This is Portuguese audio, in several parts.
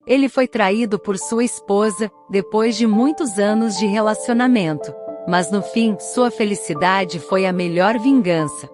Ele foi traído por sua esposa, depois de muitos anos de relacionamento. Mas no fim, sua felicidade foi a melhor vingança.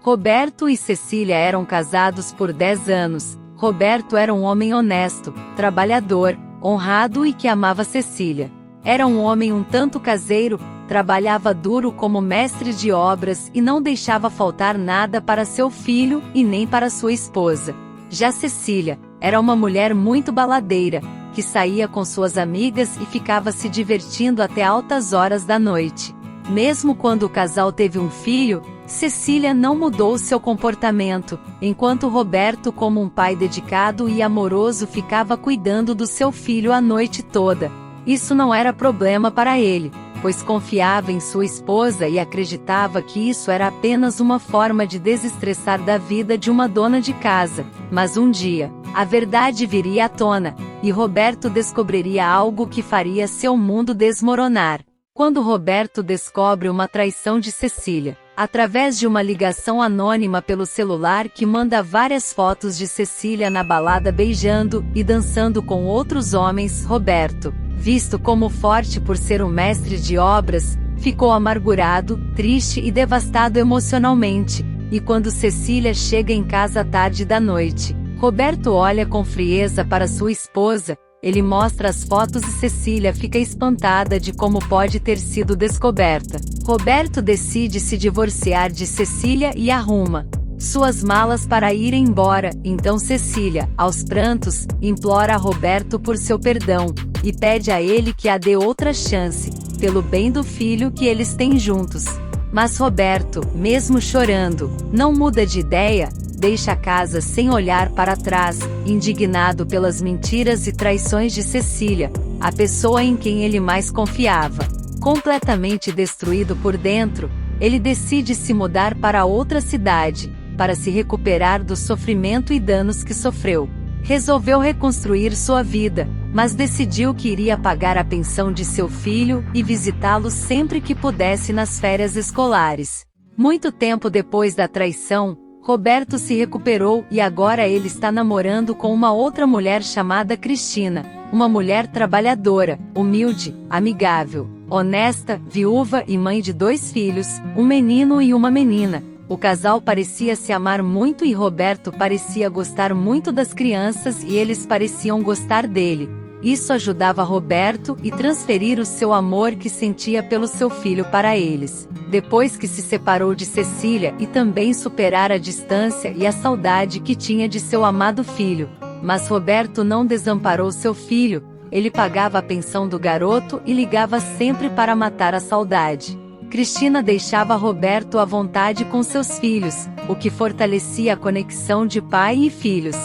Roberto e Cecília eram casados por 10 anos. Roberto era um homem honesto, trabalhador, honrado e que amava Cecília. Era um homem um tanto caseiro, trabalhava duro como mestre de obras e não deixava faltar nada para seu filho e nem para sua esposa. Já Cecília era uma mulher muito baladeira, que saía com suas amigas e ficava se divertindo até altas horas da noite. Mesmo quando o casal teve um filho, Cecília não mudou seu comportamento, enquanto Roberto, como um pai dedicado e amoroso, ficava cuidando do seu filho a noite toda. Isso não era problema para ele, pois confiava em sua esposa e acreditava que isso era apenas uma forma de desestressar da vida de uma dona de casa. Mas um dia, a verdade viria à tona, e Roberto descobriria algo que faria seu mundo desmoronar. Quando Roberto descobre uma traição de Cecília, através de uma ligação anônima pelo celular que manda várias fotos de Cecília na balada beijando e dançando com outros homens, Roberto, visto como forte por ser um mestre de obras, ficou amargurado, triste e devastado emocionalmente. E quando Cecília chega em casa tarde da noite, Roberto olha com frieza para sua esposa. Ele mostra as fotos e Cecília fica espantada de como pode ter sido descoberta. Roberto decide se divorciar de Cecília e arruma suas malas para ir embora. Então Cecília, aos prantos, implora a Roberto por seu perdão, e pede a ele que a dê outra chance, pelo bem do filho que eles têm juntos. Mas Roberto, mesmo chorando, não muda de ideia, deixa a casa sem olhar para trás, indignado pelas mentiras e traições de Cecília, a pessoa em quem ele mais confiava. Completamente destruído por dentro, ele decide se mudar para outra cidade, para se recuperar do sofrimento e danos que sofreu. Resolveu reconstruir sua vida, mas decidiu que iria pagar a pensão de seu filho e visitá-lo sempre que pudesse nas férias escolares. Muito tempo depois da traição, Roberto se recuperou e agora ele está namorando com uma outra mulher chamada Cristina, uma mulher trabalhadora, humilde, amigável, honesta, viúva e mãe de 2 filhos, um menino e uma menina. O casal parecia se amar muito e Roberto parecia gostar muito das crianças e eles pareciam gostar dele. Isso ajudava Roberto a transferir o seu amor que sentia pelo seu filho para eles. Depois que se separou de Cecília e também superar a distância e a saudade que tinha de seu amado filho. Mas Roberto não desamparou seu filho, ele pagava a pensão do garoto e ligava sempre para matar a saudade. Cristina deixava Roberto à vontade com seus filhos, o que fortalecia a conexão de pai e filhos.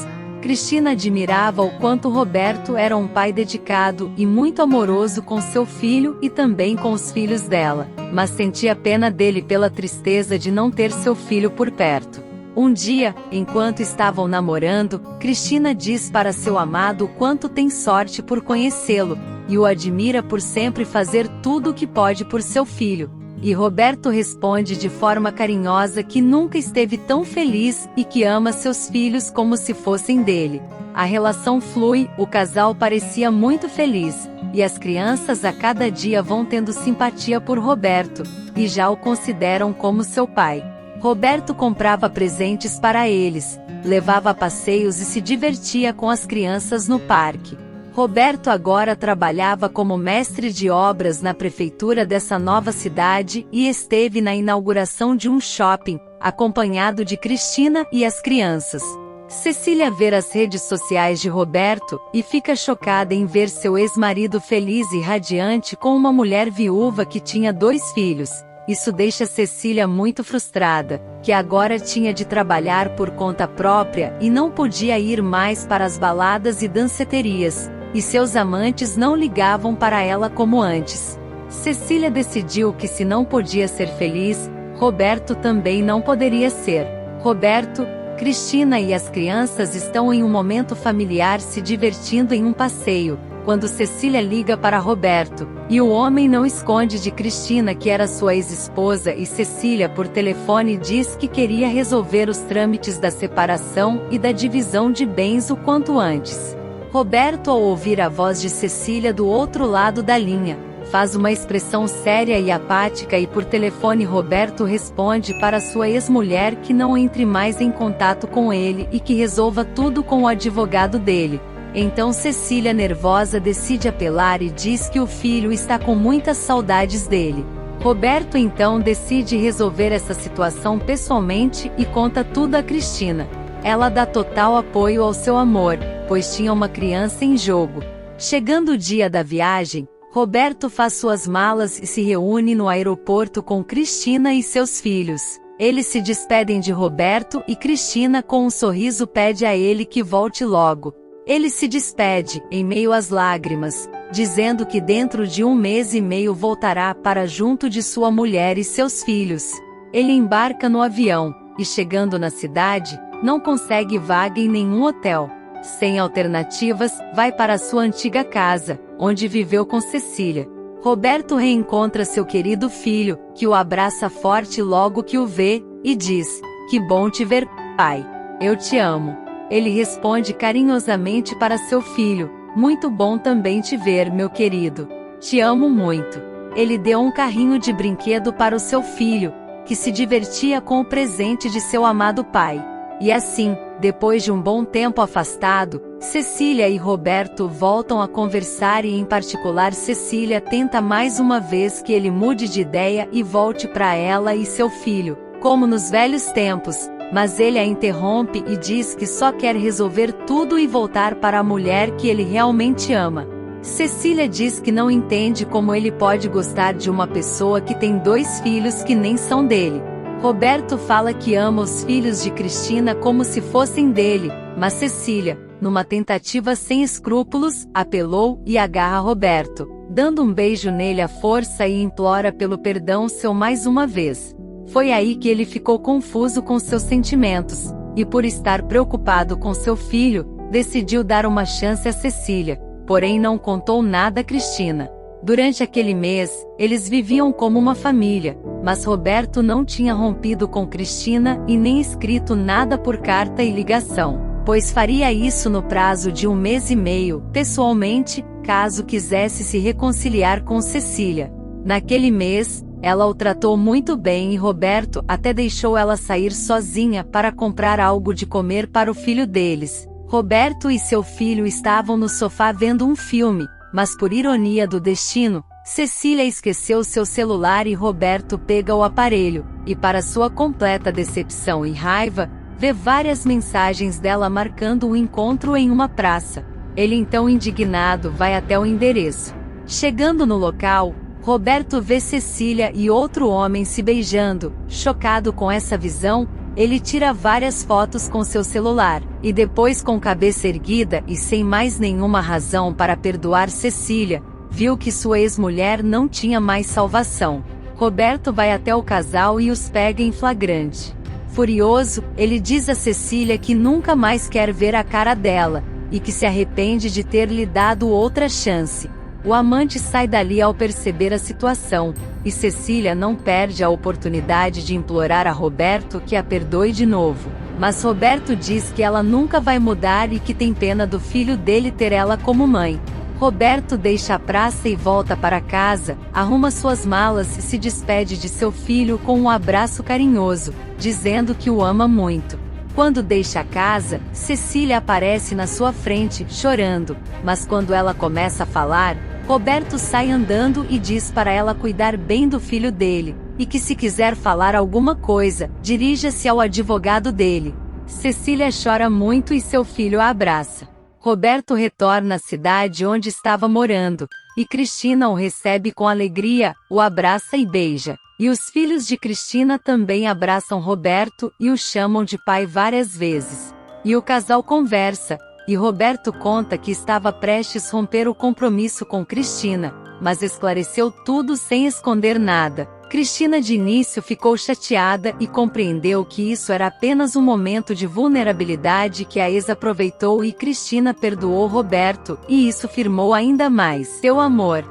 Cristina admirava o quanto Roberto era um pai dedicado e muito amoroso com seu filho e também com os filhos dela, mas sentia pena dele pela tristeza de não ter seu filho por perto. Um dia, enquanto estavam namorando, Cristina diz para seu amado o quanto tem sorte por conhecê-lo, e o admira por sempre fazer tudo o que pode por seu filho. E Roberto responde de forma carinhosa que nunca esteve tão feliz e que ama seus filhos como se fossem dele. A relação flui, o casal parecia muito feliz, e as crianças a cada dia vão tendo simpatia por Roberto, e já o consideram como seu pai. Roberto comprava presentes para eles, levava a passeios e se divertia com as crianças no parque. Roberto agora trabalhava como mestre de obras na prefeitura dessa nova cidade e esteve na inauguração de um shopping, acompanhado de Cristina e as crianças. Cecília vê as redes sociais de Roberto e fica chocada em ver seu ex-marido feliz e radiante com uma mulher viúva que tinha 2 filhos. Isso deixa Cecília muito frustrada, que agora tinha de trabalhar por conta própria e não podia ir mais para as baladas e danceterias. E seus amantes não ligavam para ela como antes. Cecília decidiu que se não podia ser feliz, Roberto também não poderia ser. Roberto, Cristina e as crianças estão em um momento familiar se divertindo em um passeio, quando Cecília liga para Roberto, e o homem não esconde de Cristina que era sua ex-esposa e Cecília por telefone diz que queria resolver os trâmites da separação e da divisão de bens o quanto antes. Roberto, ao ouvir a voz de Cecília do outro lado da linha, faz uma expressão séria e apática e por telefone Roberto responde para sua ex-mulher que não entre mais em contato com ele e que resolva tudo com o advogado dele. Então Cecília, nervosa, decide apelar e diz que o filho está com muitas saudades dele. Roberto então decide resolver essa situação pessoalmente e conta tudo a Cristina. Ela dá total apoio ao seu amor, pois tinha uma criança em jogo. Chegando o dia da viagem, Roberto faz suas malas e se reúne no aeroporto com Cristina e seus filhos. Eles se despedem de Roberto e Cristina com um sorriso pede a ele que volte logo. Ele se despede, em meio às lágrimas, dizendo que dentro de 1 mês e meio voltará para junto de sua mulher e seus filhos. Ele embarca no avião, e chegando na cidade, não consegue vaga em nenhum hotel. Sem alternativas, vai para sua antiga casa, onde viveu com Cecília. Roberto reencontra seu querido filho, que o abraça forte logo que o vê, e diz: "Que bom te ver, pai. Eu te amo." Ele responde carinhosamente para seu filho: "Muito bom também te ver, meu querido. Te amo muito." Ele deu um carrinho de brinquedo para o seu filho, que se divertia com o presente de seu amado pai. E assim, depois de um bom tempo afastado, Cecília e Roberto voltam a conversar e em particular Cecília tenta mais uma vez que ele mude de ideia e volte para ela e seu filho, como nos velhos tempos, mas ele a interrompe e diz que só quer resolver tudo e voltar para a mulher que ele realmente ama. Cecília diz que não entende como ele pode gostar de uma pessoa que tem 2 filhos que nem são dele. Roberto fala que ama os filhos de Cristina como se fossem dele, mas Cecília, numa tentativa sem escrúpulos, apelou e agarra Roberto, dando um beijo nele à força e implora pelo perdão seu mais uma vez. Foi aí que ele ficou confuso com seus sentimentos, e por estar preocupado com seu filho, decidiu dar uma chance a Cecília, porém não contou nada a Cristina. Durante aquele mês, eles viviam como uma família, mas Roberto não tinha rompido com Cristina e nem escrito nada por carta e ligação, pois faria isso no prazo de 1 mês e meio, pessoalmente, caso quisesse se reconciliar com Cecília. Naquele mês, ela o tratou muito bem e Roberto até deixou ela sair sozinha para comprar algo de comer para o filho deles. Roberto e seu filho estavam no sofá vendo um filme, mas por ironia do destino, Cecília esqueceu seu celular e Roberto pega o aparelho, e para sua completa decepção e raiva, vê várias mensagens dela marcando um encontro em uma praça. Ele então indignado vai até o endereço. Chegando no local, Roberto vê Cecília e outro homem se beijando. Chocado com essa visão, ele tira várias fotos com seu celular, e depois com cabeça erguida e sem mais nenhuma razão para perdoar Cecília, viu que sua ex-mulher não tinha mais salvação. Roberto vai até o casal e os pega em flagrante. Furioso, ele diz a Cecília que nunca mais quer ver a cara dela, e que se arrepende de ter lhe dado outra chance. O amante sai dali ao perceber a situação, e Cecília não perde a oportunidade de implorar a Roberto que a perdoe de novo. Mas Roberto diz que ela nunca vai mudar e que tem pena do filho dele ter ela como mãe. Roberto deixa a praça e volta para casa, arruma suas malas e se despede de seu filho com um abraço carinhoso, dizendo que o ama muito. Quando deixa a casa, Cecília aparece na sua frente, chorando, mas quando ela começa a falar, Roberto sai andando e diz para ela cuidar bem do filho dele, e que se quiser falar alguma coisa, dirija-se ao advogado dele. Cecília chora muito e seu filho a abraça. Roberto retorna à cidade onde estava morando, e Cristina o recebe com alegria, o abraça e beija. E os filhos de Cristina também abraçam Roberto e o chamam de pai várias vezes. E o casal conversa, e Roberto conta que estava prestes a romper o compromisso com Cristina, mas esclareceu tudo sem esconder nada. Cristina de início ficou chateada e compreendeu que isso era apenas um momento de vulnerabilidade que a ex aproveitou, e Cristina perdoou Roberto, e isso firmou ainda mais seu amor.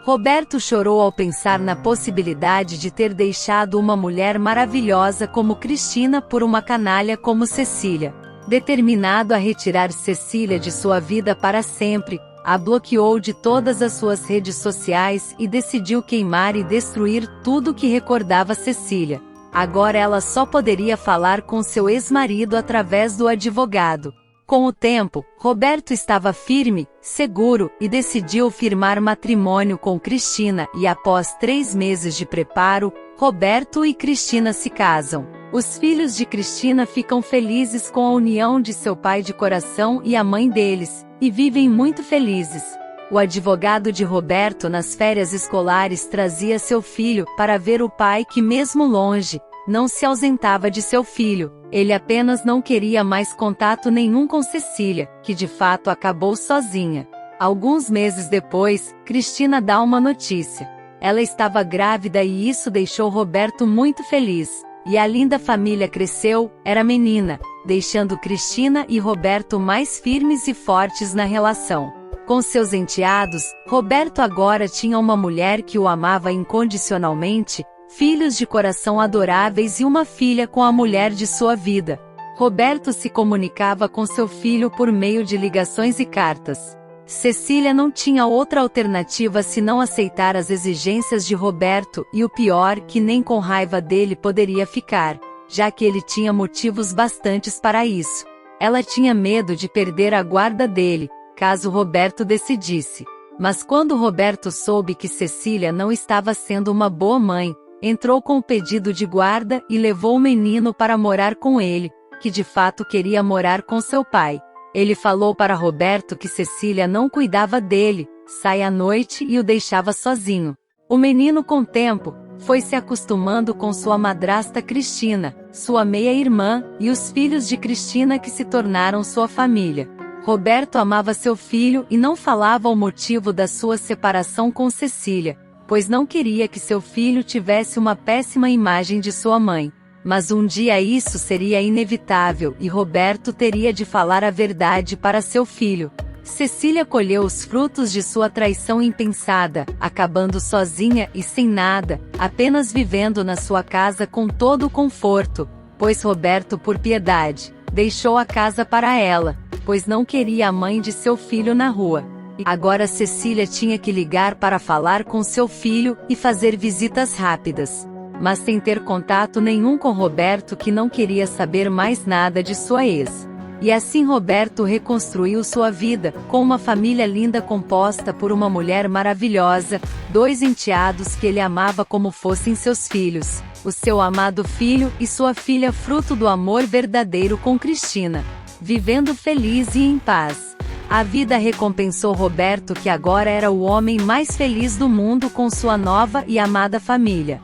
Roberto chorou ao pensar na possibilidade de ter deixado uma mulher maravilhosa como Cristina por uma canalha como Cecília. Determinado a retirar Cecília de sua vida para sempre, a bloqueou de todas as suas redes sociais e decidiu queimar e destruir tudo que recordava Cecília. Agora ela só poderia falar com seu ex-marido através do advogado. Com o tempo, Roberto estava firme, seguro, e decidiu firmar matrimônio com Cristina, e após 3 meses de preparo, Roberto e Cristina se casam. Os filhos de Cristina ficam felizes com a união de seu pai de coração e a mãe deles, e vivem muito felizes. O advogado de Roberto nas férias escolares trazia seu filho para ver o pai que, mesmo longe, não se ausentava de seu filho. Ele apenas não queria mais contato nenhum com Cecília, que de fato acabou sozinha. Alguns meses depois, Cristina dá uma notícia. Ela estava grávida e isso deixou Roberto muito feliz. E a linda família cresceu, era menina, deixando Cristina e Roberto mais firmes e fortes na relação. Com seus enteados, Roberto agora tinha uma mulher que o amava incondicionalmente, filhos de coração adoráveis e uma filha com a mulher de sua vida. Roberto se comunicava com seu filho por meio de ligações e cartas. Cecília não tinha outra alternativa senão aceitar as exigências de Roberto, e o pior, que nem com raiva dele poderia ficar, já que ele tinha motivos bastantes para isso. Ela tinha medo de perder a guarda dele, caso Roberto decidisse. Mas quando Roberto soube que Cecília não estava sendo uma boa mãe, entrou com o pedido de guarda e levou o menino para morar com ele, que de fato queria morar com seu pai. Ele falou para Roberto que Cecília não cuidava dele, saía à noite e o deixava sozinho. O menino, com o tempo, foi se acostumando com sua madrasta Cristina, sua meia-irmã, e os filhos de Cristina, que se tornaram sua família. Roberto amava seu filho e não falava o motivo da sua separação com Cecília, pois não queria que seu filho tivesse uma péssima imagem de sua mãe. Mas um dia isso seria inevitável e Roberto teria de falar a verdade para seu filho. Cecília colheu os frutos de sua traição impensada, acabando sozinha e sem nada, apenas vivendo na sua casa com todo o conforto, pois Roberto, por piedade, deixou a casa para ela, pois não queria a mãe de seu filho na rua. Agora Cecília tinha que ligar para falar com seu filho e fazer visitas rápidas, mas sem ter contato nenhum com Roberto, que não queria saber mais nada de sua ex. E assim Roberto reconstruiu sua vida, com uma família linda composta por uma mulher maravilhosa, 2 enteados que ele amava como fossem seus filhos, o seu amado filho e sua filha, fruto do amor verdadeiro com Cristina, vivendo feliz e em paz. A vida recompensou Roberto, que agora era o homem mais feliz do mundo com sua nova e amada família.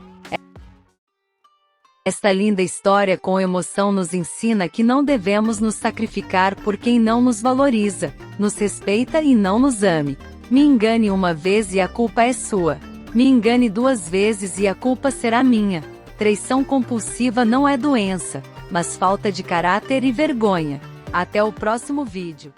Esta linda história com emoção nos ensina que não devemos nos sacrificar por quem não nos valoriza, nos respeita e não nos ame. Me engane uma vez e a culpa é sua. Me engane 2 vezes e a culpa será minha. Traição compulsiva não é doença, mas falta de caráter e vergonha. Até o próximo vídeo.